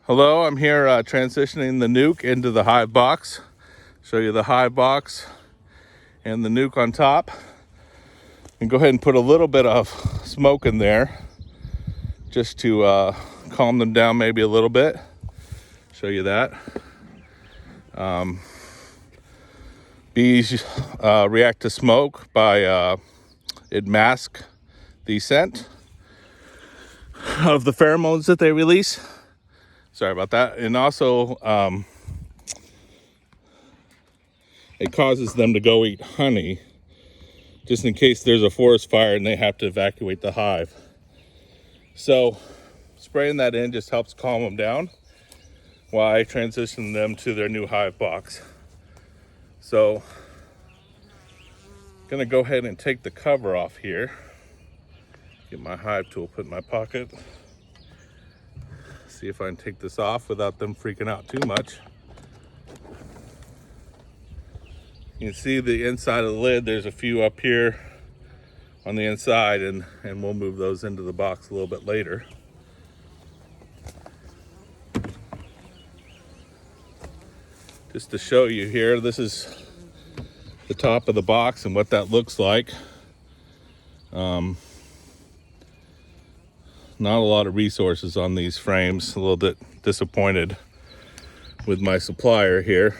Hello, I'm here transitioning the nuke into the hive box. Show you the hive box and the nuke on top. And go ahead and put a little bit of smoke in there just to calm them down maybe a little bit. Show you that. Bees react to smoke by it masks the scent of the pheromones that they release. Sorry about that. And also it causes them to go eat honey just in case there's a forest fire and they have to evacuate the hive. So spraying that in just helps calm them down while I transition them to their new hive box. So I'm gonna go ahead and take the cover off here. Get my hive tool put in my pocket. See if I can take this off without them freaking out too much. You can see the inside of the lid. There's a few up here on the inside, and we'll move those into the box a little bit later. Just to show you here, this is the top of the box and what that looks like. Not a lot of resources on these frames. A little bit disappointed with my supplier here.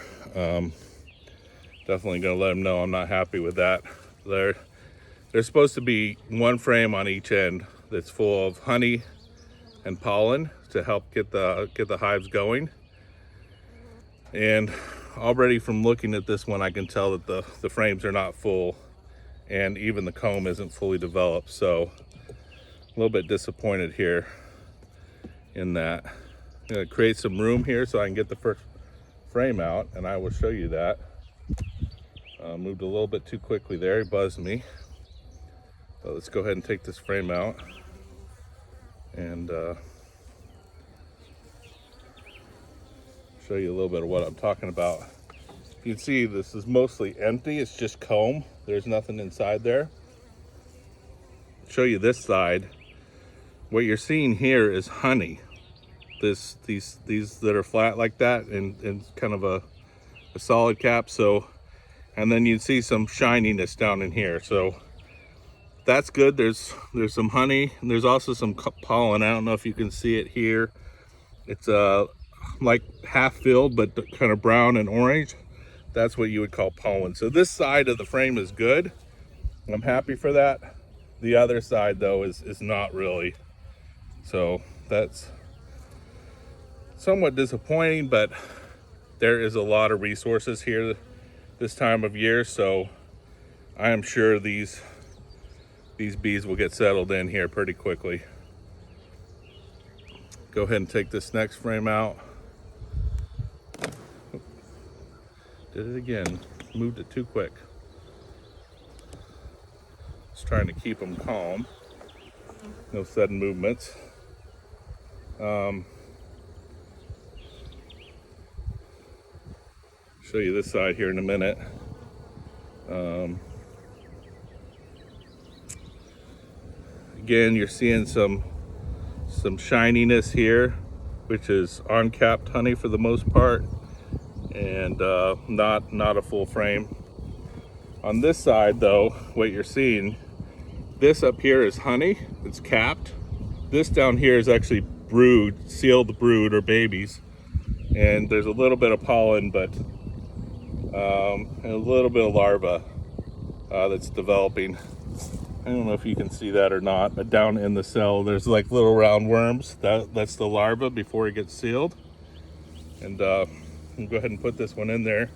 Definitely gonna let them know I'm not happy with that. There's supposed to be one frame on each end that's full of honey and pollen to help get the hives going. And already from looking at this one, I can tell that the frames are not full, and even the comb isn't fully developed. So a little bit disappointed here in that. I'm gonna create some room here so I can get the first frame out, and I will show you that. Moved a little bit too quickly there, he buzzed me. So let's go ahead and take this frame out and show you a little bit of what I'm talking about. You can see this is mostly empty, it's just comb. There's nothing inside there. Show you this side. What you're seeing here is honey. These that are flat like that and kind of a solid cap. So, and then you see some shininess down in here. So that's good. There's some honey, and there's also some pollen. I don't know if you can see it here. It's like half filled, but kind of brown and orange. That's what you would call pollen. So this side of the frame is good. I'm happy for that. The other side though is not really. So that's somewhat disappointing, but there is a lot of resources here this time of year. So I am sure these bees will get settled in here pretty quickly. Go ahead and take this next frame out. Did it again, moved it too quick. Just trying to keep them calm. No sudden movements. Show you this side here in a minute. Again, you're seeing some shininess here, which is uncapped honey for the most part, and not a full frame. On this side though, what you're seeing, this up here is honey, it's capped. This down here is actually brood, sealed brood or babies. And there's a little bit of pollen, but and a little bit of larva that's developing. I don't know if you can see that or not, but down in the cell, there's like little round worms. That's the larva before it gets sealed. And I'll go ahead and put this one in there.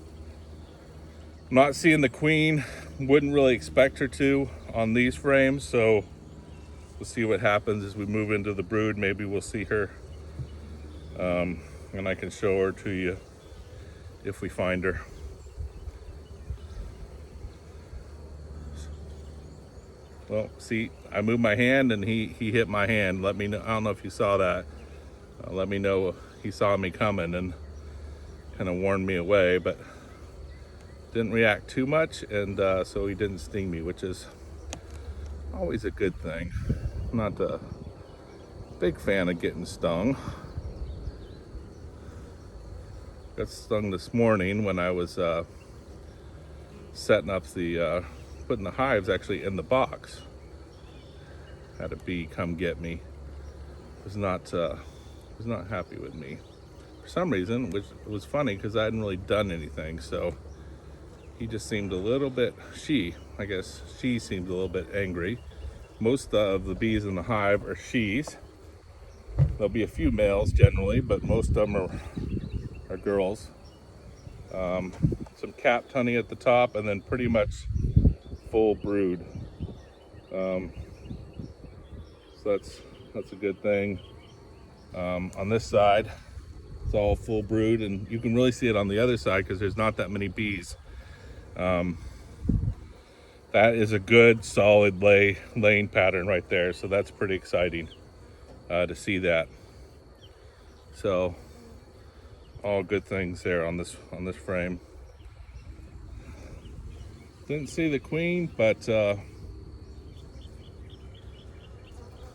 I'm not seeing the queen, wouldn't really expect her to on these frames, so we'll see what happens as we move into the brood. Maybe we'll see her, and I can show her to you if we find her. Well, see, I moved my hand and he hit my hand. Let me know, I don't know if you saw that. Let me know he saw me coming and kind of warned me away, but didn't react too much, and so he didn't sting me, which is always a good thing. I'm not a big fan of getting stung. Got stung this morning when I was setting up the putting the hives actually in the box. Had a bee come get me. Was not happy with me for some reason, which was funny because I hadn't really done anything. So he just seemed a little bit, I guess she seemed a little bit angry. Most of the bees in the hive are she's. There'll be a few males generally, but most of them are girls. Some capped honey at the top, and then pretty much full brood. So that's a good thing. On this side, it's all full brood, and you can really see it on the other side because there's not that many bees. That is a good solid laying pattern right there, so that's pretty exciting to see that. So all good things there on this frame. Didn't see the queen, but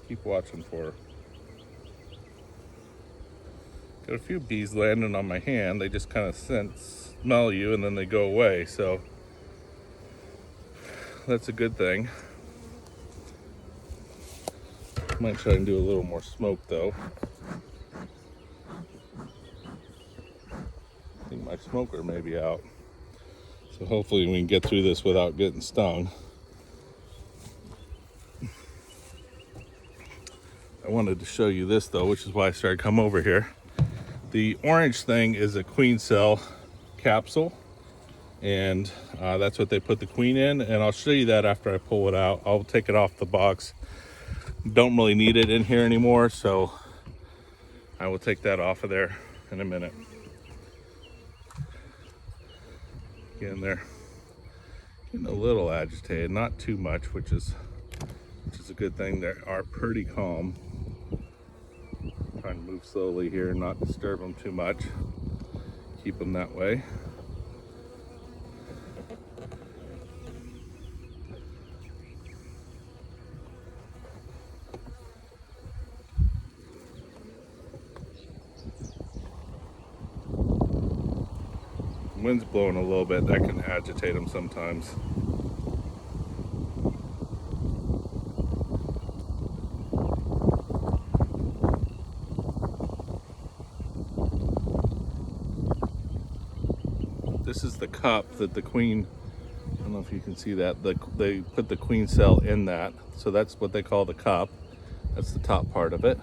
keep watching for her. Got a few bees landing on my hand. They just kind of smell you and then they go away, so that's a good thing. Might try and do a little more smoke though. I think my smoker may be out. So hopefully we can get through this without getting stung. I wanted to show you this though, which is why I started coming over here. The orange thing is a queen cell capsule, and that's what they put the queen in, and I'll show you that after I pull it out. I'll take it off the box. Don't really need it in here anymore, so I will take that off of there in a minute. Again, they're getting a little agitated, not too much, which is a good thing. They are pretty calm. Trying to move slowly here and not disturb them too much. Keep them that way. Wind's blowing a little bit, that can agitate them sometimes. This is the cup that the queen, I don't know if you can see that, they put the queen cell in that. So that's what they call the cup. That's the top part of it.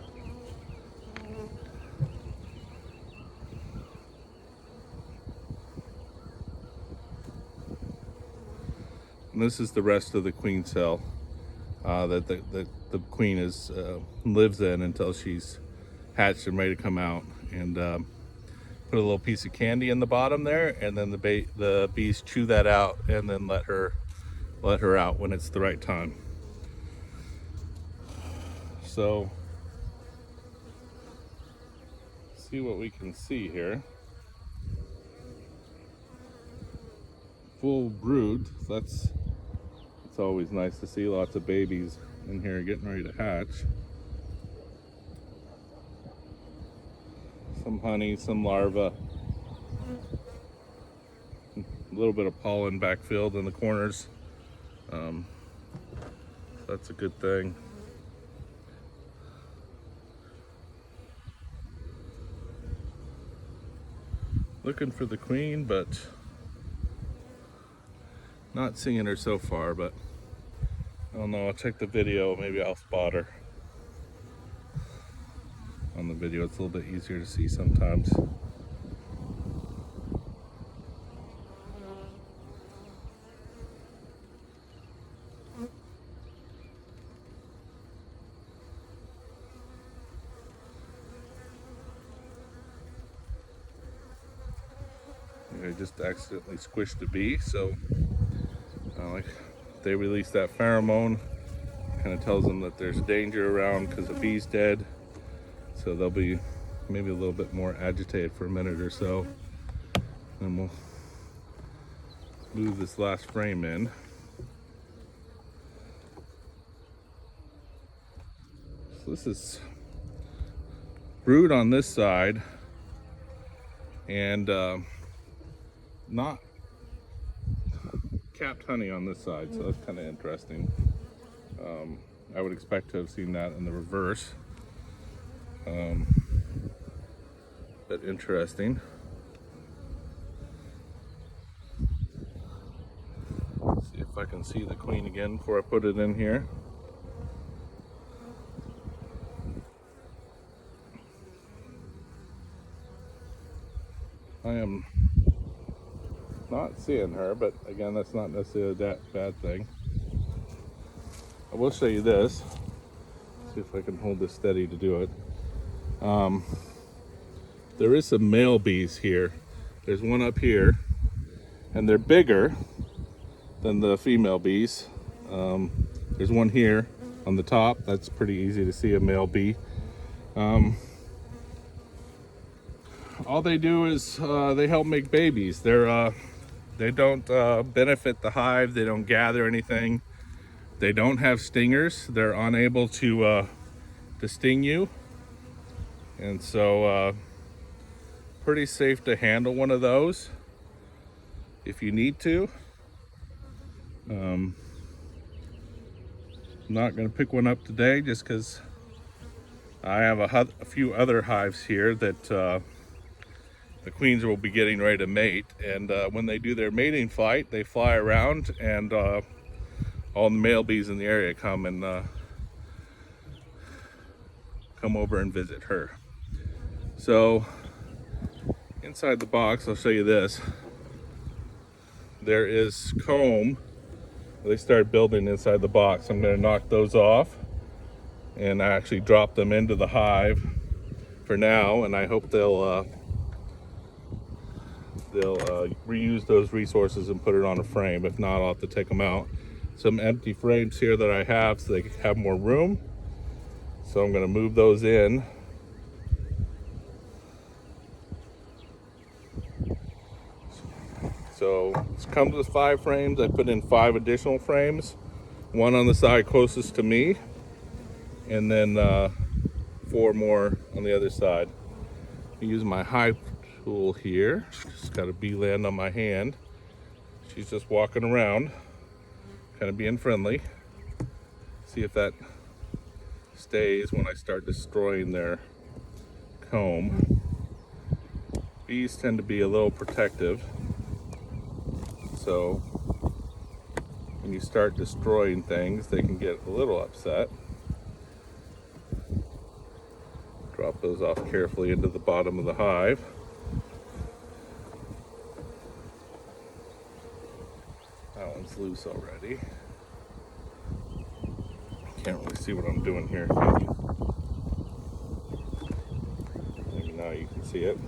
And this is the rest of the queen cell that the queen lives in until she's hatched and ready to come out. And put a little piece of candy in the bottom there, and then the bees chew that out and then let her out when it's the right time. So see what we can see here. Full brood. So it's always nice to see lots of babies in here getting ready to hatch. Some honey, some larvae, a little bit of pollen backfilled in the corners. That's a good thing. Looking for the queen, but not seeing her so far, but I don't know, I'll check the video, maybe I'll spot her. On the video, it's a little bit easier to see sometimes. I just accidentally squished a bee, so like they release that pheromone, kind of tells them that there's danger around because the bee's dead. So they'll be maybe a little bit more agitated for a minute or so. And we'll move this last frame in. So this is brood on this side, and not capped honey on this side, so that's kind of interesting. I would expect to have seen that in the reverse, but interesting. Let's see if I can see the queen again before I put it in here. I am not seeing her, but again, that's not necessarily that bad thing. I will show you this. See if I can hold this steady to do it. There is some male bees here. There's one up here, and they're bigger than the female bees. There's one here on the top. That's pretty easy to see, a male bee. All they do is they help make babies. They don't benefit the hive. They don't gather anything. They don't have stingers. They're unable to sting you, and so pretty safe to handle one of those if you need to. I'm not going to pick one up today just because I have a few other hives here that the queens will be getting ready to mate, and when they do their mating flight, they fly around, and all the male bees in the area come over and visit her. So inside the box, I'll show you this. There is comb. They start building inside the box. I'm going to knock those off and actually drop them into the hive for now, and I hope they'll reuse those resources and put it on a frame. If not, I'll have to take them out. Some empty frames here that I have so they have more room. So I'm going to move those in. So it comes with 5 frames. I put in 5 additional frames, one on the side closest to me, and then 4 more on the other side. I use my hive tool here. Just got a bee land on my hand. She's just walking around, kind of being friendly. See if that stays when I start destroying their comb. Bees tend to be a little protective, so when you start destroying things, they can get a little upset. Drop those off carefully into the bottom of the hive. That one's loose already. Can't really see what I'm doing here. Maybe now you can see it.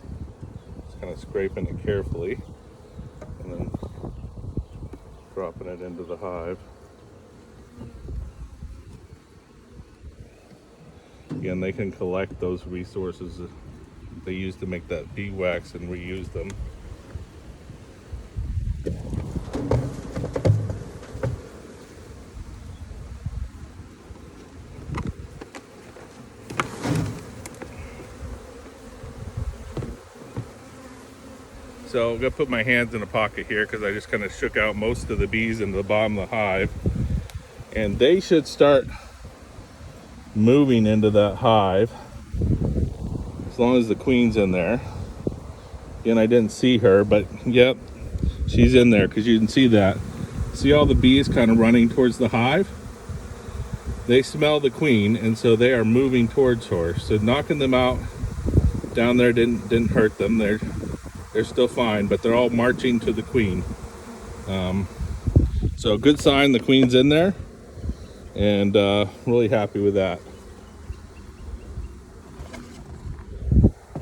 Just kind of scraping it carefully and then dropping it into the hive. Again, they can collect those resources that they use to make that bee wax and reuse them. So I'm gonna put my hands in a pocket here because I just kind of shook out most of the bees into the bottom of the hive, and they should start moving into that hive as long as the queen's in there. Again, I didn't see her, but yep, she's in there because you can see that. See all the bees kind of running towards the hive? They smell the queen, and so they are moving towards her. So knocking them out down there didn't hurt them. They're still fine, but they're all marching to the queen. So good sign the queen's in there, and really happy with that.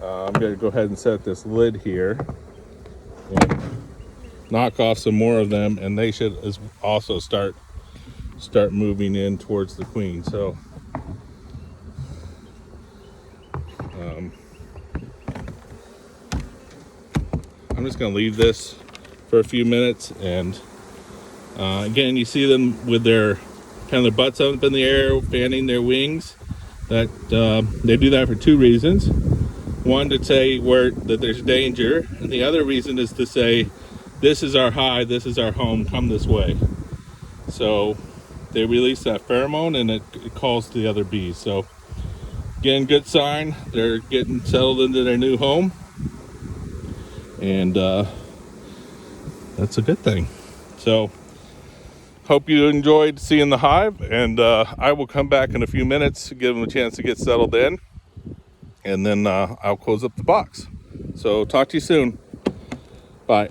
I'm gonna go ahead and set this lid here and knock off some more of them, and they should also start moving in towards the queen. So I'm just going to leave this for a few minutes, and again, you see them with their their butts up in the air, fanning their wings. That they do that for 2 reasons. One, to say that there's danger, and the other reason is to say, this is our hive, this is our home, come this way. So they release that pheromone, and it calls to the other bees. So again, good sign. They're getting settled into their new home, and that's a good thing. So hope you enjoyed seeing the hive, and I will come back in a few minutes to give them a chance to get settled in, and then I'll close up the box. So talk to you soon. Bye.